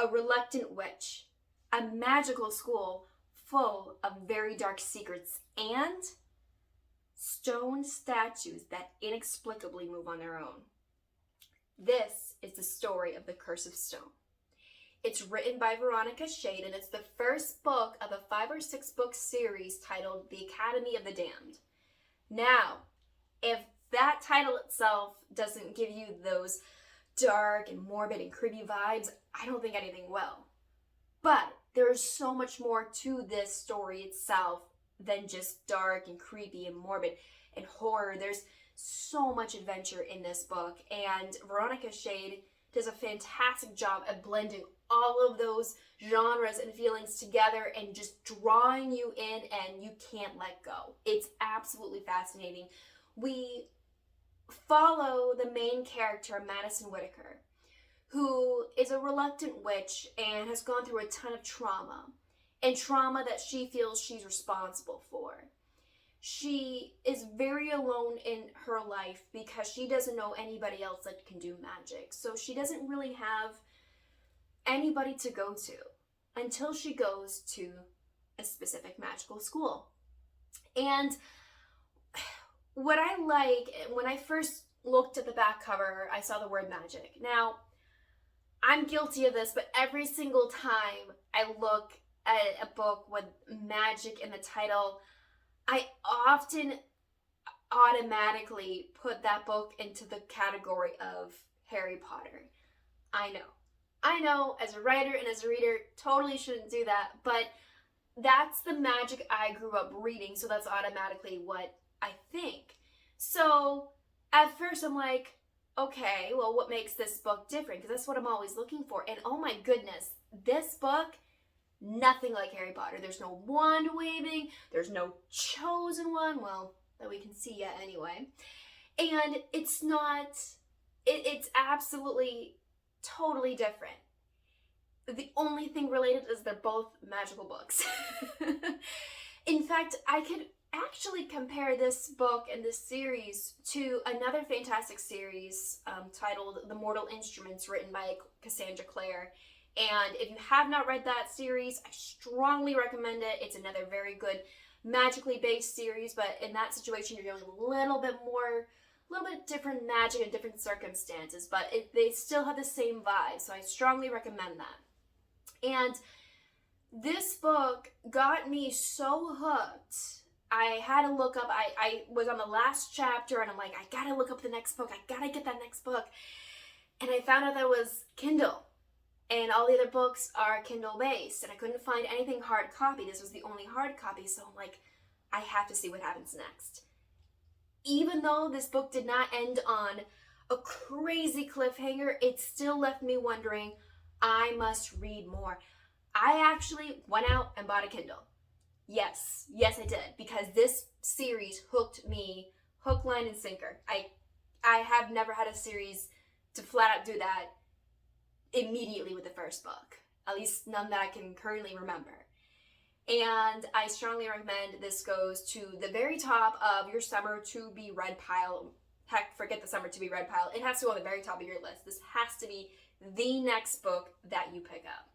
a reluctant witch, a magical school full of very dark secrets, and stone statues that inexplicably move on their own. This is the story of The Curse of Stone. It's written by Veronica Shade, and it's the first book of a 5 or 6 book series titled The Academy of the Damned. Now, if that title itself doesn't give you those dark and morbid and creepy vibes, I don't think anything will. But there is so much more to this story itself than just dark and creepy and morbid and horror. There's so much adventure in this book, and Veronica Shade does a fantastic job at blending all of those genres and feelings together and just drawing you in, and you can't let go. It's absolutely fascinating. We follow the main character, Madison Whittaker, who is a reluctant witch and has gone through a ton of trauma, and trauma that she feels she's responsible for. She is very alone in her life because she doesn't know anybody else that can do magic. So she doesn't really have anybody to go to until she goes to a specific magical school. And what I like, when I first looked at the back cover, I saw the word magic. Now, I'm guilty of this, but every single time I look at a book with magic in the title, I often automatically put that book into the category of Harry Potter. I know, as a writer and as a reader, totally shouldn't do that, but that's the magic I grew up reading, so that's automatically what I think. So at first I'm like, okay, well, what makes this book different? Because that's what I'm always looking for. And oh my goodness, this book, nothing like Harry Potter. There's no wand waving. There's no chosen one. Well, that we can see yet anyway. And it's not, it's absolutely totally different. The only thing related is they're both magical books. In fact, I could actually compare this book and this series to another fantastic series titled The Mortal Instruments, written by Cassandra Clare. And if you have not read that series, I strongly recommend it. It's another very good magically based series, but in that situation you're dealing with a little bit different magic and different circumstances, but they still have the same vibe, so I strongly recommend that. And this book got me so hooked. I had to look up, I was on the last chapter and I'm like, I gotta look up the next book. I gotta get that next book. And I found out that it was Kindle. And all the other books are Kindle based, and I couldn't find anything hard copy. This was the only hard copy, so I'm like, I have to see what happens next. Even though this book did not end on a crazy cliffhanger, it still left me wondering, I must read more. I actually went out and bought a Kindle. Yes, I did, because this series hooked me, hook, line, and sinker. I have never had a series to flat out do that immediately with the first book, at least none that I can currently remember. And I strongly recommend this goes to the very top of your summer to be read pile. Heck, forget the summer to be read pile. It has to go on the very top of your list. This has to be the next book that you pick up.